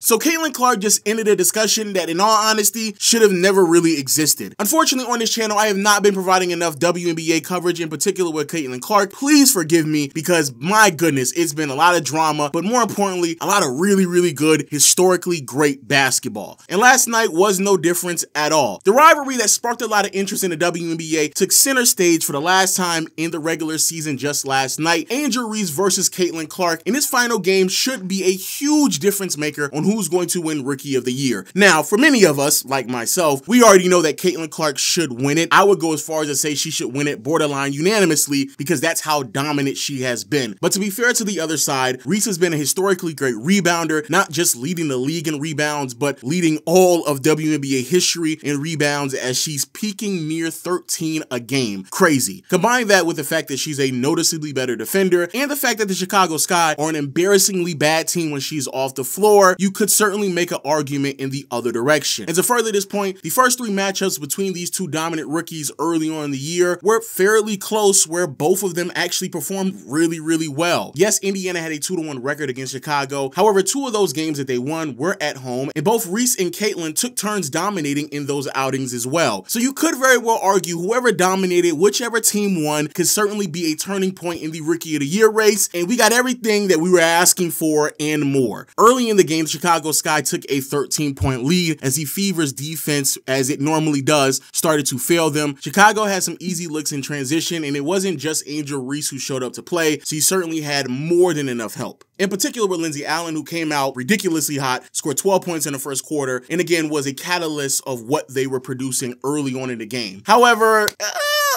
So Caitlin Clark just ended a discussion that, in all honesty, should have never really existed. Unfortunately, on this channel, I have not been providing enough WNBA coverage, in particular with Caitlin Clark. Please forgive me, because my goodness, it's been a lot of drama, but more importantly, a lot of really good, historically great basketball. And last night was no difference at all. The rivalry that sparked a lot of interest in the WNBA took center stage for the last time in the regular season just last night. Reese versus Caitlin Clark, and this final game should be a huge difference maker on who's going to win Rookie of the Year. Now, for many of us, like myself, we already know that Caitlin Clark should win it. I would go as far as to say she should win it borderline unanimously, because that's how dominant she has been. But to be fair to the other side, Reese has been a historically great rebounder, not just leading the league in rebounds, but leading all of WNBA history in rebounds, as she's peaking near 13 a game. Crazy. Combine that with the fact that she's a noticeably better defender, and the fact that the Chicago Sky are an embarrassingly bad team when she's off the floor, you could certainly make an argument in the other direction. And to further this point, the first three matchups between these two dominant rookies early on in the year were fairly close, where both of them actually performed really well. Yes, Indiana had a 2-1 record against Chicago. However, two of those games that they won were at home, and both Reese and Caitlin took turns dominating in those outings as well. So you could very well argue whoever dominated, whichever team won, could certainly be a turning point in the Rookie of the Year race, and we got everything that we were asking for and more. Early in the game, Chicago Sky took a 13-point lead as the Fever's defense, as it normally does, started to fail them. Chicago had some easy looks in transition, and it wasn't just Angel Reese who showed up to play, so he certainly had more than enough help. In particular with Lindsay Allen, who came out ridiculously hot, scored 12 points in the first quarter, and again was a catalyst of what they were producing early on in the game. However,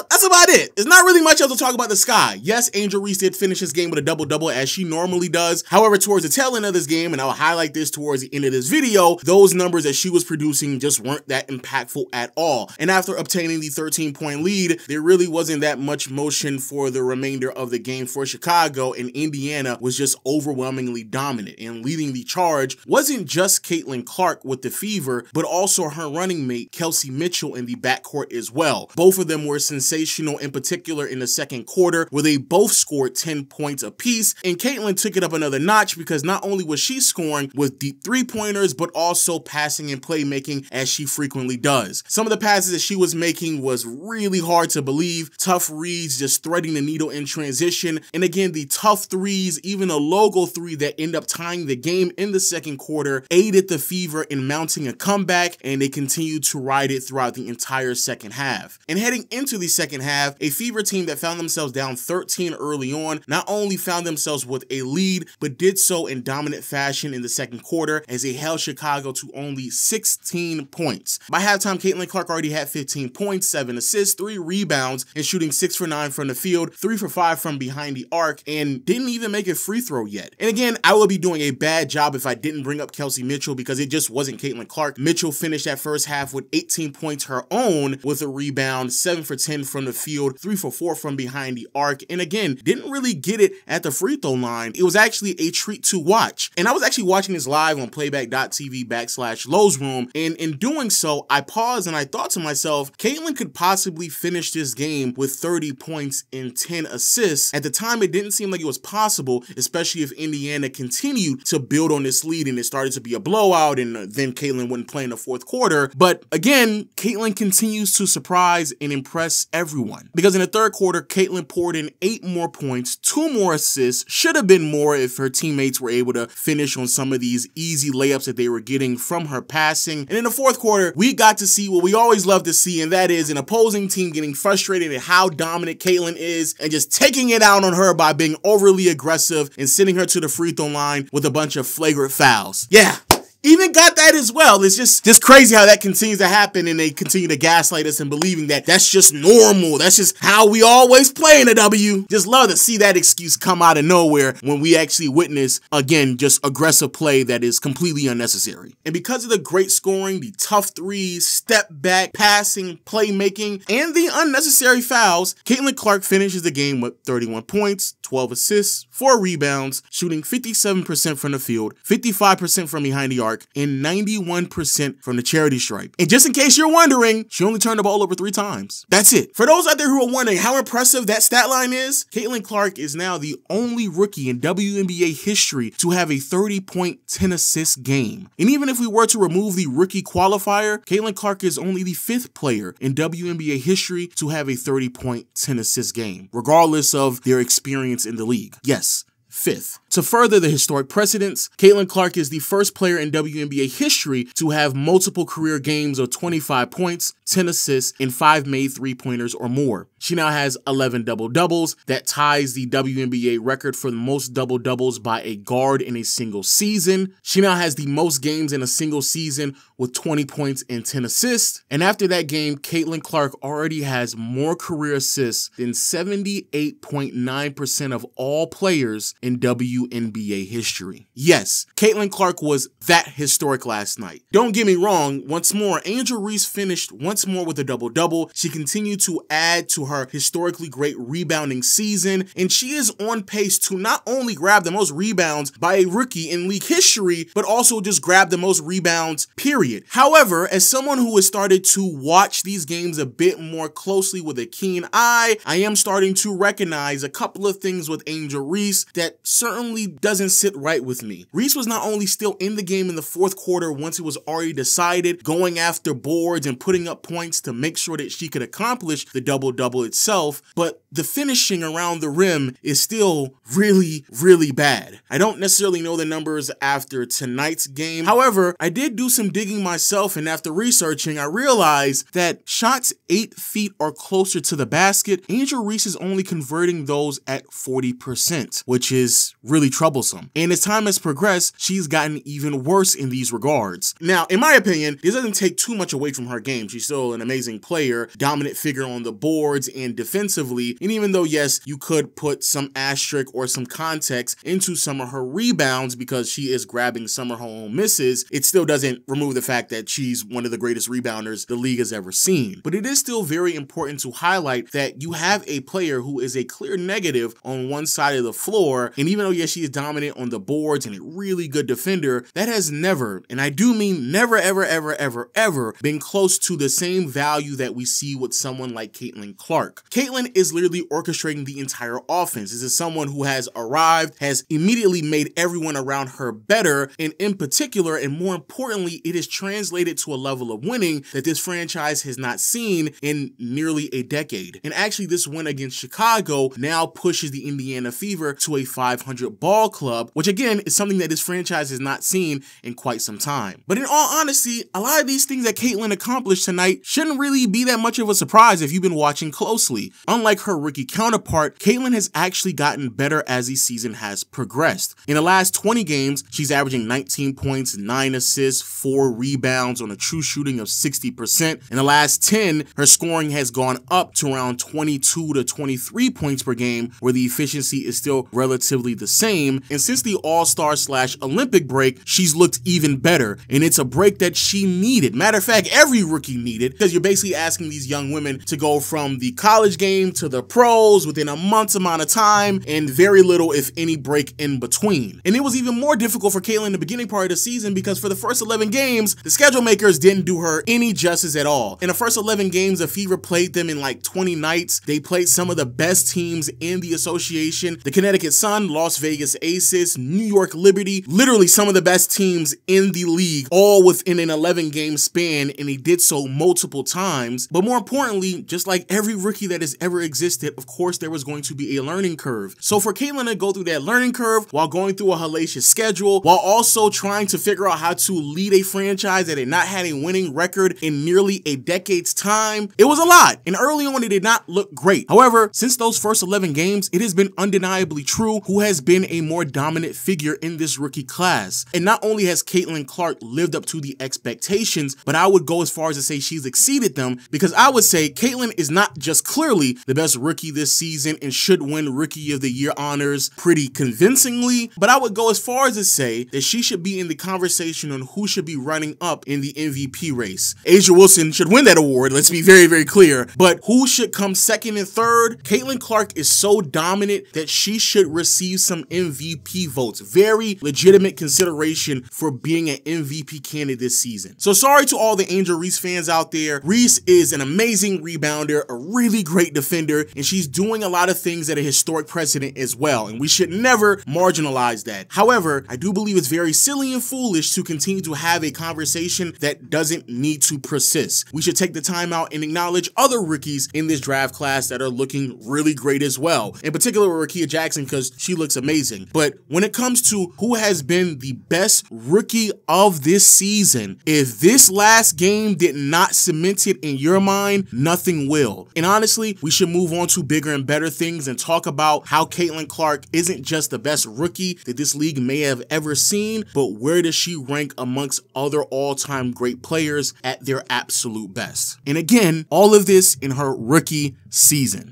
that's about it. There's not really much else to talk about the Sky. Yes, Angel Reese did finish his game with a double-double, as she normally does. However, towards the tail end of this game, and I'll highlight this towards the end of this video, those numbers that she was producing just weren't that impactful at all. And after obtaining the 13-point lead, there really wasn't that much motion for the remainder of the game for Chicago, and Indiana was just overwhelmingly dominant. And leading the charge wasn't just Caitlin Clark with the Fever, but also her running mate, Kelsey Mitchell, in the backcourt as well. Both of them were sensational, in particular in the second quarter, where they both scored 10 points apiece, and Caitlin took it up another notch, because not only was she scoring with deep three-pointers, but also passing and playmaking, as she frequently does. Some of the passes that she was making was really hard to believe. Tough reads, just threading the needle in transition, and again, the tough threes, even a logo three that ended up tying the game in the second quarter, aided the Fever in mounting a comeback, and they continued to ride it throughout the entire second half. And heading into the second half, a Fever team that found themselves down 13 early on not only found themselves with a lead, but did so in dominant fashion in the second quarter, as they held Chicago to only 16 points. By halftime, Caitlin Clark already had 15 points, 7 assists, 3 rebounds, and shooting 6 for 9 from the field, 3 for 5 from behind the arc, and didn't even make a free throw yet. And again, I would be doing a bad job if I didn't bring up Kelsey Mitchell, because it just wasn't Caitlin Clark. Mitchell finished that first half with 18 points her own, with a rebound, 7 for 10 from the field, 3 for 4 from behind the arc, and again, didn't really get it at the free throw line. It was actually a treat to watch. And I was actually watching this live on playback.tv/Lowe's Room, and in doing so, I paused and I thought to myself, Caitlin could possibly finish this game with 30 points and 10 assists. At the time, it didn't seem like it was possible, especially if Indiana continued to build on this lead and it started to be a blowout, and then Caitlin wouldn't play in the fourth quarter. But again, Caitlin continues to surprise and impress everyone, because in the third quarter, Caitlin poured in 8 more points, 2 more assists, should have been more if her teammates were able to finish on some of these easy layups that they were getting from her passing. And in the fourth quarter, we got to see what we always love to see, and that is an opposing team getting frustrated at how dominant Caitlin is and just taking it out on her by being overly aggressive and sending her to the free throw line with a bunch of flagrant fouls. Yeah. Even got that as well. It's just crazy how that continues to happen, and they continue to gaslight us and believing that that's just normal. That's just how we always play in the W. Just love to see that excuse come out of nowhere when we actually witness, again, just aggressive play that is completely unnecessary. And because of the great scoring, the tough threes, step back, passing, playmaking, and the unnecessary fouls, Caitlin Clark finishes the game with 31 points, 12 assists, 4 rebounds, shooting 57% from the field, 55% from behind the arc, and 91% from the charity stripe. And just in case you're wondering, she only turned the ball over 3 times. That's it. For those out there who are wondering how impressive that stat line is, Caitlin Clark is now the only rookie in WNBA history to have a 30-point, 10-assist game. And even if we were to remove the rookie qualifier, Caitlin Clark is only the 5th player in WNBA history to have a 30-point, 10-assist game, regardless of their experience in the league. Yes, 5th. To further the historic precedence, Caitlin Clark is the first player in WNBA history to have multiple career games of 25 points, 10 assists, and 5 made 3-pointers or more. She now has 11 double-doubles. That ties the WNBA record for the most double-doubles by a guard in a single season. She now has the most games in a single season with 20 points and 10 assists. And after that game, Caitlin Clark already has more career assists than 78.9% of all players in WNBA history. Yes, Caitlin Clark was that historic last night. Don't get me wrong, once more, Angel Reese finished once more with a double-double. She continued to add to her historically great rebounding season, and she is on pace to not only grab the most rebounds by a rookie in league history, but also just grab the most rebounds, period. However, as someone who has started to watch these games a bit more closely with a keen eye, I am starting to recognize a couple of things with Angel Reese that certainly doesn't sit right with me. Reese was not only still in the game in the 4th quarter once it was already decided, going after boards and putting up points to make sure that she could accomplish the double-double itself, but the finishing around the rim is still really, really bad. I don't necessarily know the numbers after tonight's game. However, I did do some digging myself, and after researching, I realized that shots 8 feet or closer to the basket, Angel Reese is only converting those at 40%, which is really troublesome. And as time has progressed, she's gotten even worse in these regards. Now, in my opinion, this doesn't take too much away from her game. She's still an amazing player, dominant figure on the boards and defensively. And even though, yes, you could put some asterisk or some context into some of her rebounds because she is grabbing some of her own misses, it still doesn't remove the fact that she's one of the greatest rebounders the league has ever seen. But it is still very important to highlight that you have a player who is a clear negative on one side of the floor, and even though, yes, she is dominant on the boards and a really good defender, that has never, and I do mean never, ever, ever, ever, ever, been close to the same value that we see with someone like Caitlin Clark. Caitlin is literally orchestrating the entire offense. This is someone who has arrived, has immediately made everyone around her better, and in particular, and more importantly, it is translated to a level of winning that this franchise has not seen in nearly a decade. And actually, this win against Chicago now pushes the Indiana Fever to a 500 ball club, which again is something that this franchise has not seen in quite some time. But in all honesty, a lot of these things that Caitlin accomplished tonight shouldn't really be that much of a surprise if you've been watching closely. Unlike her rookie counterpart, Caitlin has actually gotten better as the season has progressed. In the last 20 games, she's averaging 19 points, 9 assists, 4 rebounds on a true shooting of 60%. In the last 10, her scoring has gone up to around 22 to 23 points per game, where the efficiency is still relatively the same. And since the All-Star/Olympic break, she's looked even better. And it's a break that she needed. Matter of fact, every rookie needed, because you're basically asking these young women to go from the college game to the pros within a month's amount of time, and very little, if any, break in between. And it was even more difficult for Caitlin in the beginning part of the season because for the first 11 games, the schedule makers didn't do her any justice at all. In the first 11 games, the Fever played them in like 20 nights. They played some of the best teams in the association: the Connecticut Sun, Las Vegas Aces, New York Liberty, literally some of the best teams in the league, all within an 11-game span, and they did so multiple times. But more importantly, just like every rookie that has ever existed, of course, there was going to be a learning curve. So for Caitlin to go through that learning curve while going through a hellacious schedule, while also trying to figure out how to lead a franchise that had not had a winning record in nearly a decade's time, it was a lot. And early on, it did not look great. However, since those first 11 games, it has been undeniably true who has been a more dominant figure in this rookie class. And not only has Caitlin Clark lived up to the expectations, but I would go as far as to say she's exceeded them, because I would say Caitlin is not just clearly the best rookie rookie this season and should win Rookie of the Year honors pretty convincingly, but I would go as far as to say that she should be in the conversation on who should be running up in the MVP race. A'ja Wilson should win that award, let's be very, very clear, but who should come second and third? Caitlin Clark is so dominant that she should receive some MVP votes. Very legitimate consideration for being an MVP candidate this season. So sorry to all the Angel Reese fans out there. Reese is an amazing rebounder, a really great defender, and she's doing a lot of things at a historic precedent as well, and we should never marginalize that. However, I do believe it's very silly and foolish to continue to have a conversation that doesn't need to persist. We should take the time out and acknowledge other rookies in this draft class that are looking really great as well. In particular, Rickea Jackson, because she looks amazing. But when it comes to who has been the best rookie of this season, if this last game did not cement it in your mind, nothing will. And honestly, we should move on to bigger and better things and talk about how Caitlin Clark isn't just the best rookie that this league may have ever seen, but where does she rank amongst other all-time great players at their absolute best? And again, all of this in her rookie season.